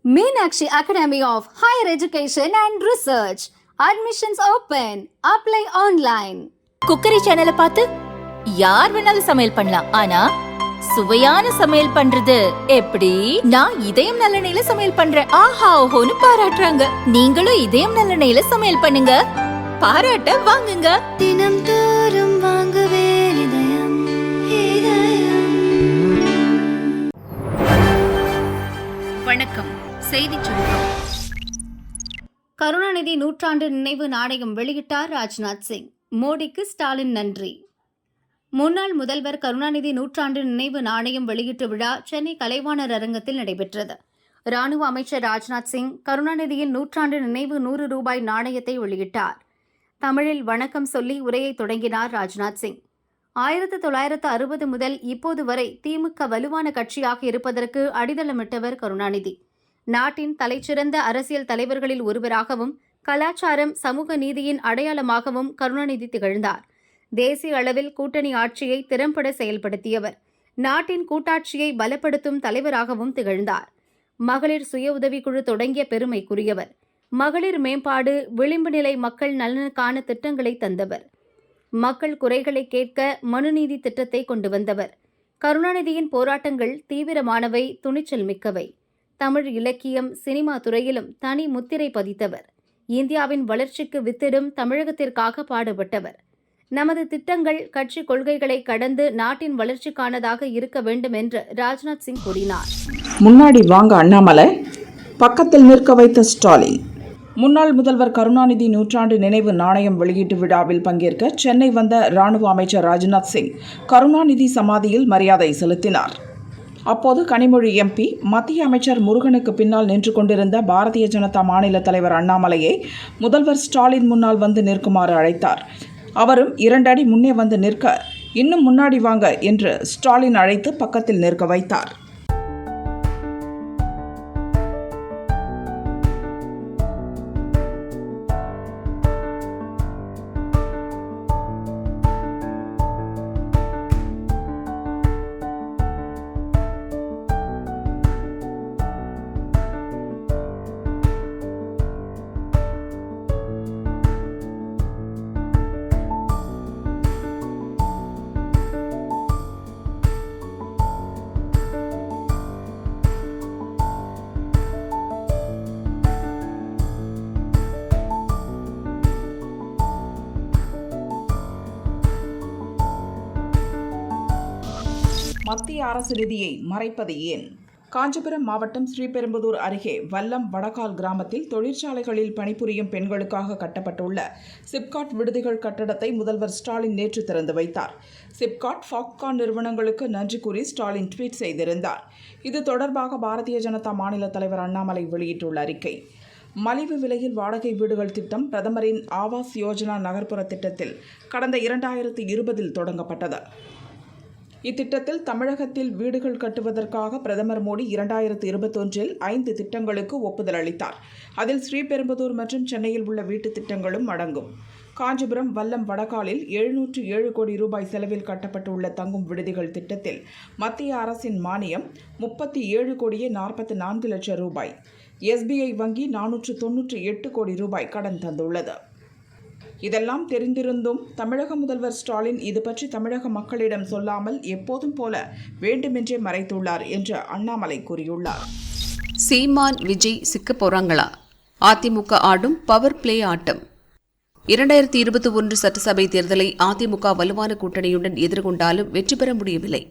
Meenakshi Academy of Higher Education and Research. Admissions open. Apply online. Cookery சேனலை பார்த்து யார் வேணாலும் சமையல் பண்ணலாம். ஆனா சுவையான சமையல் பண்றது எப்படி? நான் இதயம் நல்லெண்ணெயில சமையல் பண்றேன். ஆஹா ஓஹோன்னு பாராட்டுறாங்க. நீங்களும் இதயம் நல்லெண்ணெயில சமையல் பண்ணுங்க, பாராட்ட வாங்குங்க. தினம் தோறும் வாங்குவே இதயம். வணக்கம். செய்திச் சுருக்கம். கருணாநிதி நூற்றாண்டு நினைவு நாணயம் வெளியிட்டார் ராஜ்நாத் சிங். மோடிக்கு ஸ்டாலின் நன்றி. முன்னாள் முதல்வர் கருணாநிதி நூற்றாண்டு நினைவு நாணயம் வெளியீட்டு விழா சென்னை கலைவாணர் அரங்கத்தில் நடைபெற்றது. ராணுவ அமைச்சர் ராஜ்நாத் சிங் கருணாநிதியின் நூற்றாண்டு நினைவு 100 ரூபாய் நாணயத்தை வெளியிட்டார். தமிழில் வணக்கம் சொல்லி உரையை தொடங்கினார் ராஜ்நாத் சிங். 1960 முதல் இப்போது வரை திமுக வலுவான கட்சியாக இருப்பதற்கு அடித்தளமிட்டவர் கருணாநிதி. நாட்டின் தலைச்சிறந்த அரசியல் தலைவர்களில் ஒருவராகவும் கலாச்சாரம் சமூக நீதியின் அடையாளமாகவும் கருணாநிதி திகழ்ந்தார். தேசிய அளவில் கூட்டணி ஆட்சியை திறம்பட செயல்படுத்தியவர். நாட்டின் கூட்டாட்சியை பலப்படுத்தும் தலைவராகவும் திகழ்ந்தார். மகளிர் சுய உதவிக்குழு தொடங்கிய பெருமைக்குரியவர். மகளிர் மேம்பாடு, விளிம்பு நிலை மக்கள் நலனுக்கான திட்டங்களை தந்தவர். மக்கள் குறைகளை கேட்க மனுநீதி திட்டத்தை கொண்டு வந்தவர். கருணாநிதியின் போராட்டங்கள் தீவிரமானவை, துணிச்சல் மிக்கவை. தமிழ் இலக்கியம், சினிமா துறையிலும் தனி முத்திரை பதித்தவர். இந்தியாவின் வளர்ச்சிக்கு வித்திடும் தமிழகத்திற்காக பாடுபட்டவர். நமது திட்டங்கள் கட்சி கொள்கைகளை கடந்து நாட்டின் வளர்ச்சிக்கானதாக இருக்க வேண்டும் என்று ராஜ்நாத் சிங் கூறினார். முன்னாடி வாங்க அண்ணாமலை, பக்கத்தில் நிற்க வைத்த ஸ்டாலின். முன்னாள் முதல்வர் கருணாநிதி நூற்றாண்டு நினைவு நாணயம் வெளியீட்டு விழாவில் பங்கேற்க சென்னை வந்த ராணுவ அமைச்சர் ராஜ்நாத் சிங் கருணாநிதி சமாதியில் மரியாதை செலுத்தினார். அப்போது கனிமொழி எம்பி மத்திய அமைச்சர் முருகனுக்கு பின்னால் நின்று கொண்டிருந்த பாரதிய ஜனதா மாநில தலைவர் அண்ணாமலையை முதல்வர் ஸ்டாலின் முன்னால் வந்து நிற்குமாறு அழைத்தார். அவரும் 2 அடி முன்னே வந்து நிற்க, இன்னும் முன்னாடி வாங்க என்று ஸ்டாலின் அழைத்து பக்கத்தில் நிற்க வைத்தார். மத்திய அரசு நிதியை மறைப்பது ஏன்? காஞ்சிபுரம் மாவட்டம் ஸ்ரீபெரும்புதூர் அருகே வல்லம் வடகால் கிராமத்தில் தொழிற்சாலைகளில் பணிபுரியும் பெண்களுக்காக கட்டப்பட்டுள்ள சிப்காட் விடுதிகள் கட்டடத்தை முதல்வர் ஸ்டாலின் நேற்று திறந்து வைத்தார். சிப்காட், ஃபாக்கான் நிறுவனங்களுக்கு நன்றி கூறி ஸ்டாலின் ட்வீட் செய்திருந்தார். இது தொடர்பாக பாரதிய ஜனதா மாநில தலைவர் அண்ணாமலை வெளியிட்டுள்ள அறிக்கை. மலிவு விலையில் வாடகை வீடுகள் திட்டம் பிரதமரின் ஆவாஸ் யோஜனா நகர்ப்புற திட்டத்தில் கடந்த 2020 தொடங்கப்பட்டது. இத்திட்டத்தில் தமிழகத்தில் வீடுகள் கட்டுவதற்காக பிரதமர் மோடி 2021 5 திட்டங்களுக்கு ஒப்புதல் அளித்தார். அதில் ஸ்ரீபெரும்புதூர் மற்றும் சென்னையில் உள்ள வீட்டு திட்டங்களும் அடங்கும். காஞ்சிபுரம் வல்லம் வடகாலில் 707 கோடி ரூபாய் செலவில் கட்டப்பட்டுள்ள தங்கும் விடுதிகள் திட்டத்தில் மத்திய அரசின் மானியம் 37 கோடியே 44 லட்சம் ரூபாய். SBI வங்கி 498 கோடி ரூபாய் கடன் தந்துள்ளது. இதெல்லாம் தெரிந்திருந்தும் தமிழக முதல்வர் ஸ்டாலின் இது பற்றி தமிழக மக்களிடம் சொல்லாமல் எப்போதும் போல வேண்டுமென்றே மறைத்துள்ளார் என்று அண்ணாமலை கூறியுள்ளார். சீமான், விஜய் சிக்க போறாங்களா? அதிமுக ஆடும் பவர் பிளே ஆட்டம். 2021 சட்டசபை தேர்தலை அதிமுக வலுவான கூட்டணியுடன் எதிர்கொண்டாலும் வெற்றி பெற முடியவில்லை.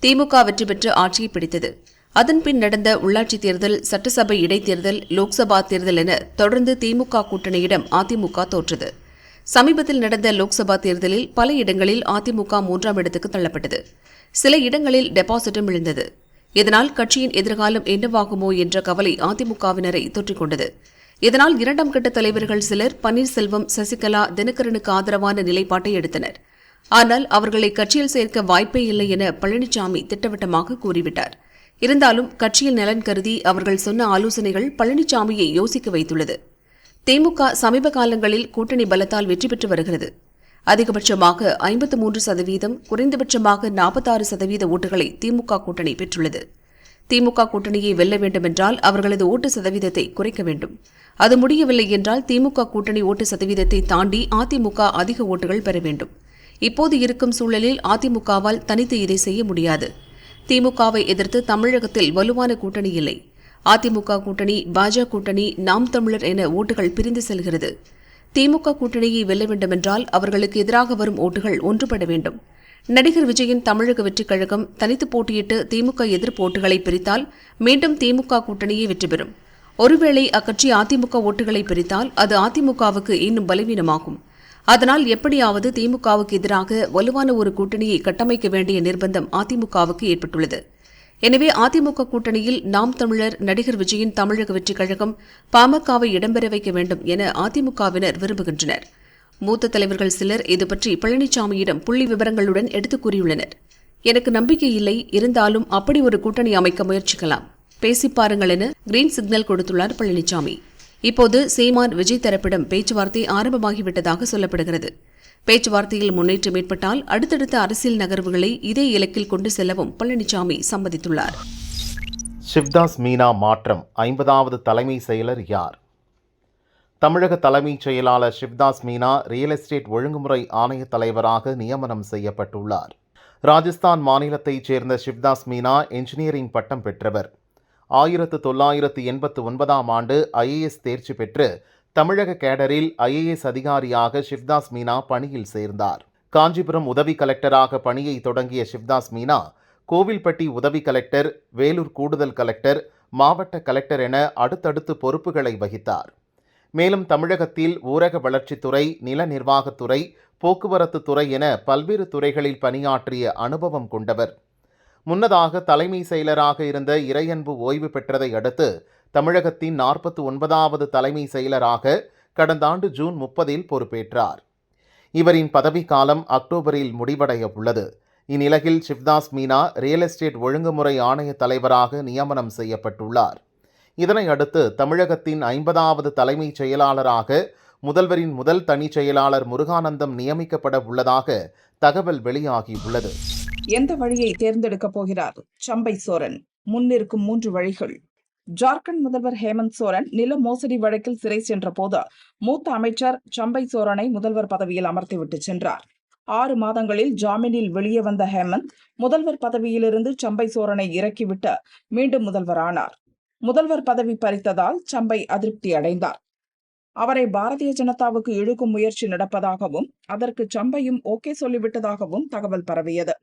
திமுக வெற்றி பெற்று ஆட்சியை பிடித்தது. அதன்பின் நடந்த உள்ளாட்சி தேர்தல், சட்டசபை இடைத்தேர்தல், லோக்சபா தேர்தல் என தொடர்ந்து திமுக கூட்டணியிடம் அதிமுக தோற்றது. சமீபத்தில் நடந்த லோக்சபா தேர்தலில் பல இடங்களில் அதிமுக 3ஆம் இடத்துக்கு தள்ளப்பட்டது. சில இடங்களில் டெபாசிட்டும் இழந்தது. இதனால் கட்சியின் எதிர்காலம் என்னவாகுமோ என்ற கவலை அதிமுகவினரை தொற்றிக்கொண்டது. இதனால் 2ஆம் கட்ட தலைவர்கள் சிலர் பன்னீர்செல்வம், சசிகலா, தினகரனுக்கு ஆதரவான நிலைப்பாட்டை எடுத்தனர். ஆனால் அவர்களை கட்சியில் சேர்க்க வாய்ப்பே இல்லை என பழனிசாமி திட்டவட்டமாக கூறிவிட்டார். இருந்தாலும் கட்சியின் நலன் கருதி அவர்கள் சொன்ன ஆலோசனைகள் பழனிசாமியை யோசிக்க வைத்துள்ளது. திமுக சமீப காலங்களில் கூட்டணி பலத்தால் வெற்றி பெற்று வருகிறது. அதிகபட்சமாக 53%, குறைந்தபட்சமாக 46% ஓட்டுகளை திமுக கூட்டணி பெற்றுள்ளது. திமுக கூட்டணியை வெல்ல வேண்டுமென்றால் அவர்களது ஓட்டு சதவீதத்தை குறைக்க வேண்டும். அது முடியவில்லை என்றால் திமுக கூட்டணி ஓட்டு சதவீதத்தை தாண்டி அதிமுக அதிக ஓட்டுகள் பெற வேண்டும். இப்போது இருக்கும் சூழலில் அதிமுகவால் தனித்து இதை செய்ய முடியாது. திமுகவை எதிர்த்து தமிழகத்தில் வலுவான கூட்டணி இல்லை. அதிமுக கூட்டணி, பாஜக கூட்டணி, நாம் தமிழர் என ஓட்டுகள் பிரிந்து செல்கிறது. திமுக கூட்டணியை வெல்ல வேண்டுமென்றால் அவர்களுக்கு எதிராக வரும் ஓட்டுகள் ஒன்றுபட வேண்டும். நடிகர் விஜயின் தமிழக வெற்றிக் கழகம் தனித்து போட்டியிட்டு திமுக எதிர்ப்பு ஓட்டுகளை பிரித்தால் மீண்டும் திமுக கூட்டணியை வெற்றி பெறும். ஒருவேளை அக்கட்சி அதிமுக ஓட்டுகளை பிரித்தால் அது அதிமுகவுக்கு இன்னும் பலவீனமாகும். அதனால் எப்படியாவது திமுகவுக்கு எதிராக வலுவான ஒரு கூட்டணியை கட்டமைக்க வேண்டிய நிர்பந்தம் அதிமுகவுக்கு ஏற்பட்டுள்ளது. எனவே அதிமுக கூட்டணியில் நாம் தமிழர், நடிகர் விஜயின் தமிழக வெற்றிக் கழகம், பாமகவை இடம்பெற வைக்க வேண்டும் என அதிமுகவினர் விரும்புகின்றனர். மூத்த தலைவர்கள் சிலர் இதுபற்றி பழனிசாமியிடம் புள்ளி விவரங்களுடன் எடுத்துக் கூறியுள்ளனர். எனக்கு நம்பிக்கை இல்லை, இருந்தாலும் அப்படி ஒரு கூட்டணி அமைக்க முயற்சிக்கலாம், பேசிப் பாருங்கள் என கிரீன் சிக்னல் கொடுத்துள்ளார் பழனிசாமி. இப்போது சீமான் விஜய் தரப்பிடம் பேச்சுவார்த்தை ஆரம்பமாகிவிட்டதாக சொல்லப்படுகிறது. பேச்சுவார்த்தையில் முன்னேற்றம் ஏற்பட்டால் அடுத்தடுத்த அரசியல் நகர்வுகளை இதே இலக்கில் கொண்டு செல்லவும் பழனிசாமி சம்மதித்துள்ளார். சிவ்தாஸ் மீனா மாற்றம். 50வது தலைமை செயலர் யார்? தமிழக தலைமைச் செயலாளர் சிவ்தாஸ் மீனா ரியல் எஸ்டேட் ஒழுங்குமுறை ஆணைய தலைவராக நியமனம் செய்யப்பட்டுள்ளார். ராஜஸ்தான் மாநிலத்தைச் சேர்ந்த சிவ்தாஸ் மீனா என்ஜினியரிங் பட்டம் பெற்றவர். 1989ஆம் ஆண்டு ஐஏஎஸ் தேர்ச்சி பெற்று தமிழக கேடரில் ஐஏஎஸ் அதிகாரியாக சிவ்தாஸ் மீனா பணியில் சேர்ந்தார். காஞ்சிபுரம் உதவி கலெக்டராக பணியை தொடங்கிய சிவ்தாஸ் மீனா கோவில்பட்டி உதவி கலெக்டர், வேலூர் கூடுதல் கலெக்டர், மாவட்ட கலெக்டர் என அடுத்தடுத்து பொறுப்புகளை வகித்தார். மேலும் தமிழகத்தில் ஊரக வளர்ச்சித்துறை, நில நிர்வாகத்துறை, போக்குவரத்து துறை என பல்வேறு துறைகளில் பணியாற்றிய அனுபவம் கொண்டவர். முன்னதாக தலைமை செயலராக இருந்த இறையன்பு ஓய்வு பெற்றதை அடுத்து தமிழகத்தின் 49வது தலைமை செயலராக கடந்த ஆண்டு ஜூன் 30இல் பொறுப்பேற்றார். இவரின் பதவிக்காலம் அக்டோபரில் முடிவடைய உள்ளது. இந்நிலையில் சிவ்தாஸ் மீனா ரியல் எஸ்டேட் ஒழுங்குமுறை ஆணைய தலைவராக நியமனம் செய்யப்பட்டுள்ளார். இதனை அடுத்து தமிழகத்தின் 50வது தலைமைச் செயலாளராக முதல்வரின் முதல் தனிச் செயலாளர் முருகானந்தம் நியமிக்கப்பட உள்ளதாக தகவல் வெளியாகியுள்ளது. எந்த வழியை தேர்ந்தெடுக்கப் போகிறார் சம்பை சோரன்? முன்னிருக்கும் 3 வழிகள். ஜார்க்கண்ட் முதல்வர் ஹேமந்த் சோரன் நில மோசடி வழக்கில் சிறை சென்ற போது மூத்த அமைச்சர் சம்பை சோரனை முதல்வர் பதவியில் அமர்த்திவிட்டு சென்றார். 6 மாதங்களில் ஜாமீனில் வெளியே வந்த ஹேமந்த் முதல்வர் பதவியிலிருந்து சம்பை சோரனை இறக்கிவிட்டு மீண்டும் முதல்வரானார். முதல்வர் பதவி பறித்ததால் சம்பை அதிருப்தி அடைந்தார். அவரை பாரதிய ஜனதாவுக்கு இழுக்கும் முயற்சி நடப்பதாகவும் அதற்கு சம்பையும் ஓகே சொல்லிவிட்டதாகவும் தகவல் பரவியது.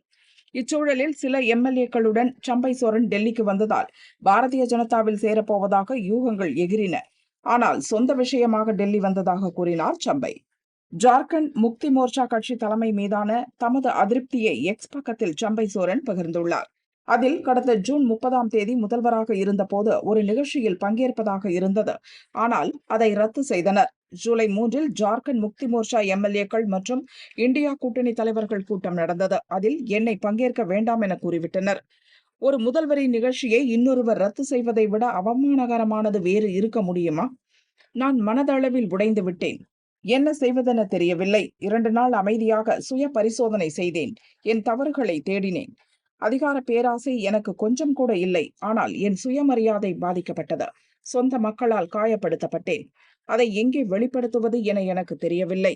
இச்சூழலில் சில எம்எல்ஏக்களுடன் சம்பை சோரன் டெல்லிக்கு வந்ததால் பாரதிய ஜனதாவில் சேரப்போவதாக யூகங்கள் எகிரின. ஆனால் சொந்த விஷயமாக டெல்லி வந்ததாக கூறினார் சம்பை. ஜார்க்கண்ட் முக்தி மோர்ச்சா கட்சி தலைமை மீதான தமது அதிருப்தியை எக்ஸ் பக்கத்தில் சம்பை சோரன் பகிர்ந்துள்ளார். அதில் கடந்த ஜூன் 30ஆம் தேதி முதல்வராக இருந்தபோது ஒரு நிகழ்ச்சியில் பங்கேற்பதாக இருந்தது. ஆனால் அதை ரத்து செய்தனர். ஜூலை 3இல் ஜார்க்கண்ட் முக்தி மோர்ச்சா எம்எல்ஏக்கள் மற்றும் இந்தியா கூட்டணி தலைவர்கள் கூட்டம் நடந்தது. அதில் என்னை பங்கேற்க வேண்டாம் என கூறிவிட்டனர். ஒரு முதல்வரின் நிகழ்ச்சியை இன்னொருவர் ரத்து செய்வதை விட அவமானகரமானது வேறு இருக்க முடியுமா? நான் மனதளவில் உடைந்து விட்டேன். என்ன செய்வதென தெரியவில்லை. 2 நாள் அமைதியாக சுய பரிசோதனை செய்தேன். என் தவறுகளை தேடினேன். அதிகார பேராசை எனக்கு கொஞ்சம் கூட இல்லை. ஆனால் என் சுயமரியாதை பாதிக்கப்பட்டது. சொந்த மக்களால் காயப்படுத்தப்பட்டேன். அதை எங்கே வெளிப்படுத்துவது என எனக்கு தெரியவில்லை.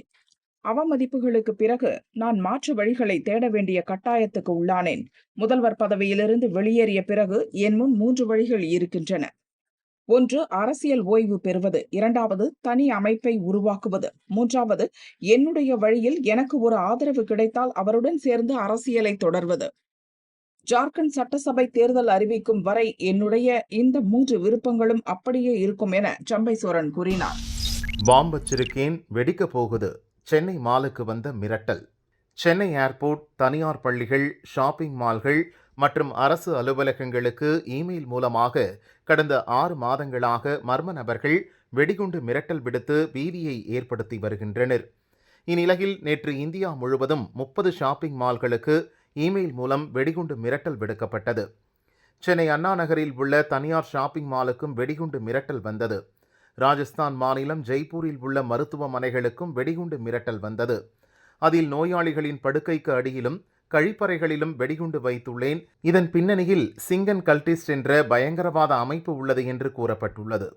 அவமதிப்புகளுக்கு பிறகு நான் மாற்று வழிகளை தேட வேண்டிய கட்டாயத்துக்கு உள்ளானேன். முதல்வர் பதவியிலிருந்து வெளியேறிய பிறகு என் முன் 3 வழிகள் இருக்கின்றன. 1. அரசியல் ஓய்வு பெறுவது. 2வது தனி அமைப்பை உருவாக்குவது. 3வது என்னுடைய வழியில் எனக்கு ஒரு ஆதரவு கிடைத்தால் அவருடன் சேர்ந்து அரசியலை தொடர்வது. ஜார்க்கண்ட் சட்டசபை தேர்தல் அறிவிக்கும் வரை என்னுடைய இந்த 3 விருப்பங்களும் அப்படியே இருக்கும் என சம்பை சோரன் கூறினார். பாம்பு வச்சிருக்கேன், வெடிக்க போகுது. சென்னை மாலுக்கு வந்த மிரட்டல். சென்னை ஏர்போர்ட், தனியார் பள்ளிகள், ஷாப்பிங் மால்கள் மற்றும் அரசு அலுவலகங்களுக்கு இமெயில் மூலமாக கடந்த 6 மாதங்களாக மர்ம நபர்கள் வெடிகுண்டு மிரட்டல் விடுத்து பீதியை ஏற்படுத்தி வருகின்றனர். இந்நிலையில் நேற்று இந்தியா முழுவதும் 30 ஷாப்பிங் மால்களுக்கு இமெயில் மூலம் வெடிகுண்டு மிரட்டல் விடுக்கப்பட்டது. சென்னை அண்ணா நகரில் உள்ள தனியார் ஷாப்பிங் மாலுக்கும் வெடிகுண்டு மிரட்டல் வந்தது. ராஜஸ்தான் மாநிலம் ஜெய்ப்பூரில் உள்ள மருத்துவமனைகளுக்கும் வெடிகுண்டு மிரட்டல் வந்தது. அதில் நோயாளிகளின் படுக்கைக்கு அடியிலும் கழிப்பறைகளிலும் வெடிகுண்டு வைத்துள்ளேன். இதன் பின்னணியில் சிங்கன் கல்டிஸ்ட் என்ற பயங்கரவாத அமைப்பு உள்ளது என்று கூறப்பட்டுள்ளது.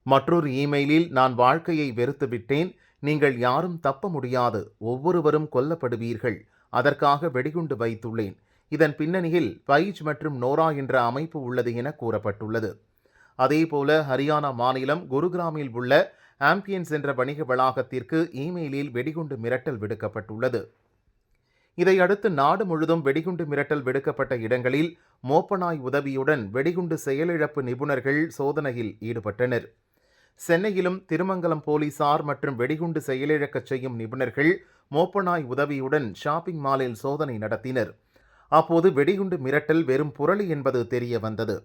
மற்றொரு இமெயிலில் நான் வாழ்க்கையை வெறுத்துவிட்டேன். நீங்கள் யாரும் தப்ப முடியாது. ஒவ்வொருவரும் கொல்லப்படுவீர்கள். அதற்காக வெடிகுண்டு வைத்துள்ளேன். இதன் பின்னணியில் பைஜ் மற்றும் நோரா என்ற அமைப்பு உள்ளது என கூறப்பட்டுள்ளது. அதேபோல ஹரியானா மாநிலம் குருகிராமில் உள்ள ஆம்பியன்ஸ் என்ற வணிக வளாகத்திற்கு இமெயிலில் வெடிகுண்டு மிரட்டல் விடுக்கப்பட்டுள்ளது. இதையடுத்து நாடு முழுதும் வெடிகுண்டு மிரட்டல் விடுக்கப்பட்ட இடங்களில் மோப்பநாய் உதவியுடன் வெடிகுண்டு செயலிழப்பு நிபுணர்கள் சோதனையில் ஈடுபட்டனர். சென்னையிலும் திருமங்கலம் போலீசார் மற்றும் வெடிகுண்டு செயலிழக்கச் செய்யும் நிபுணர்கள் மோப்பநாய் உதவியுடன் ஷாப்பிங் மாலில் சோதனை நடத்தினர். அப்போது வெடிகுண்டு மிரட்டல் வெறும் புரளி என்பது தெரிய வந்தது.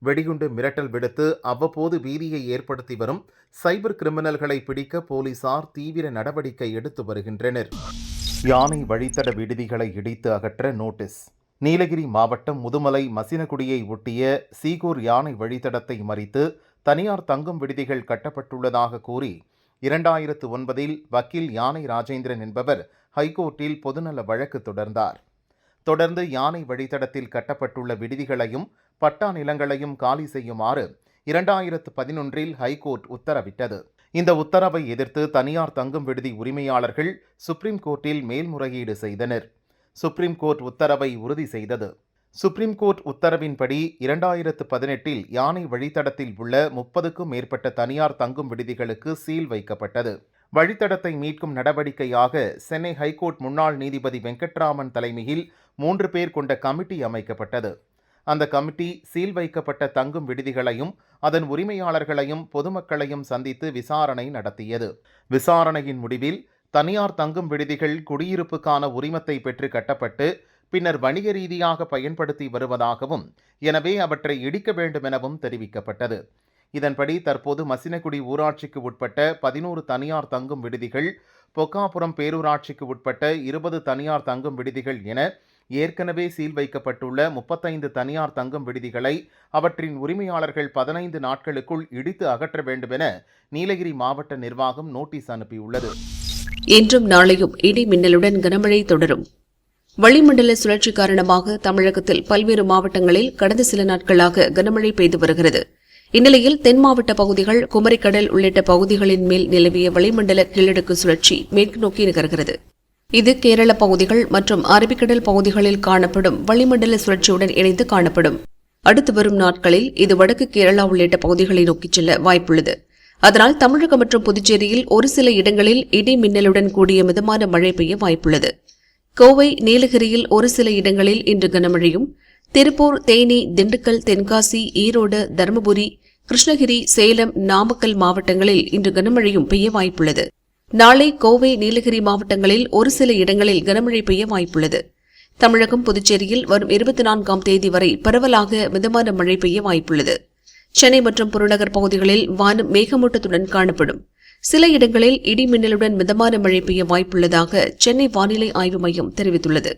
வெடிகுண்டு மிரட்டல் விடுத்து அவ்வப்போது பீதியை ஏற்படுத்தி வரும் சைபர் கிரிமினல்களை பிடிக்க போலீசார் தீவிர நடவடிக்கை எடுத்து வருகின்றனர். யானை வழித்தட விடுதிகளை இடித்து அகற்ற நோட்டீஸ். நீலகிரி மாவட்டம் முதுமலை மசினகுடியை ஒட்டிய சீகூர் யானை வழித்தடத்தை மறித்து தனியார் தங்கும் விடுதிகள் கட்டப்பட்டுள்ளதாக கூறி 2009 வக்கீல் யானை ராஜேந்திரன் என்பவர் ஹைகோர்ட்டில் பொதுநல வழக்கு தொடர்ந்தார். தொடர்ந்து யானை வழித்தடத்தில் கட்டப்பட்டுள்ள விடுதிகளையும் பட்டா நிலங்களையும் காலி செய்யுமாறு 2011 ஹைகோர்ட் உத்தரவிட்டது. இந்த உத்தரவை எதிர்த்து தனியார் தங்கும் விடுதி உரிமையாளர்கள் சுப்ரீம் கோர்ட்டில் மேல்முறையீடு செய்தனர். சுப்ரீம் கோர்ட் உத்தரவை உறுதி செய்தது. சுப்ரீம் கோர்ட் உத்தரவின்படி 2018 யானை வழித்தடத்தில் உள்ள 30க்கும் மேற்பட்ட தனியார் தங்கும் விடுதிகளுக்கு சீல் வைக்கப்பட்டது. வழித்தடத்தை மீட்கும் நடவடிக்கையாக சென்னை ஹைகோர்ட் முன்னாள் நீதிபதி வெங்கட்ராமன் தலைமையில் 3 பேர் கொண்ட கமிட்டி அமைக்கப்பட்டது. அந்த கமிட்டி சீல் வைக்கப்பட்ட தங்கும் விடுதிகளையும் அதன் உரிமையாளர்களையும் பொதுமக்களையும் சந்தித்து விசாரணை நடத்தியது. விசாரணையின் முடிவில் தனியார் தங்கும் விடுதிகள் குடியிருப்புக்கான உரிமத்தை பெற்று கட்டப்பட்டு பின்னர் வணிக ரீதியாக பயன்படுத்தி வருவதாகவும், எனவே அவற்றை இடிக்க வேண்டும் எனவும் தெரிவிக்கப்பட்டது. இதன்படி தற்போது மசினகுடி ஊராட்சிக்கு உட்பட்ட 11 தனியார் தங்கும் விடுதிகள், பொக்காபுரம் பேரூராட்சிக்கு உட்பட்ட 20 தனியார் தங்கும் விடுதிகள் என ஏற்கனவே சீல் வைக்கப்பட்டுள்ள 35 தனியார் தங்கும் விடுதிகளை அவற்றின் உரிமையாளர்கள் 15 நாட்களுக்குள் இடித்து அகற்ற வேண்டும் என நீலகிரி மாவட்ட நிர்வாகம் நோட்டீஸ் அனுப்பியுள்ளது. இன்றும் நாளையும் இடி மின்னலுடன் கனமழை தொடரும். வளிமண்டல சுழற்சி காரணமாக தமிழகத்தில் பல்வேறு மாவட்டங்களில் கடந்த சில நாட்களாக கனமழை பெய்து வருகிறது. இந்நிலையில் தென் மாவட்ட பகுதிகள், குமரிக்கடல் உள்ளிட்ட பகுதிகளின் மேல் நிலவிய வளிமண்டல கீழடுக்கு சுழற்சி மேற்கு நோக்கி நகர்கிறது. இது கேரள பகுதிகள் மற்றும் அரபிக்கடல் பகுதிகளில் காணப்படும் வளிமண்டல சுழற்சியுடன் இணைந்து காணப்படும். அடுத்து வரும் நாட்களில் இது வடக்கு கேரளா உள்ளிட்ட பகுதிகளை நோக்கிச் செல்ல வாய்ப்புள்ளது. அதனால் தமிழகம் மற்றும் புதுச்சேரியில் ஒரு சில இடங்களில் இடி மின்னலுடன் கூடிய மிதமான மழை பெய்ய வாய்ப்புள்ளது. கோவை, நீலகிரியில் ஒரு சில இடங்களில் இன்று கனமழையும், திருப்பூர், தேனி, திண்டுக்கல், தென்காசி, ஈரோடு, தருமபுரி, கிருஷ்ணகிரி, சேலம், நாமக்கல் மாவட்டங்களில் இன்று கனமழையும் பெய்ய வாய்ப்புள்ளது. நாளை கோவை, நீலகிரி மாவட்டங்களில் ஒரு சில இடங்களில் கனமழை பெய்ய வாய்ப்புள்ளது. தமிழகம், புதுச்சேரியில் வரும் 24ஆம் தேதி வரை பரவலாக மிதமான மழை பெய்ய வாய்ப்புள்ளது. சென்னை மற்றும் புறநகர் பகுதிகளில் வானம் மேகமூட்டத்துடன் காணப்படும். சில இடங்களில் இடி மின்னலுடன் மிதமான மழை பெய்ய வாய்ப்புள்ளதாக சென்னை வானிலை ஆய்வு மையம் தெரிவித்துள்ளது.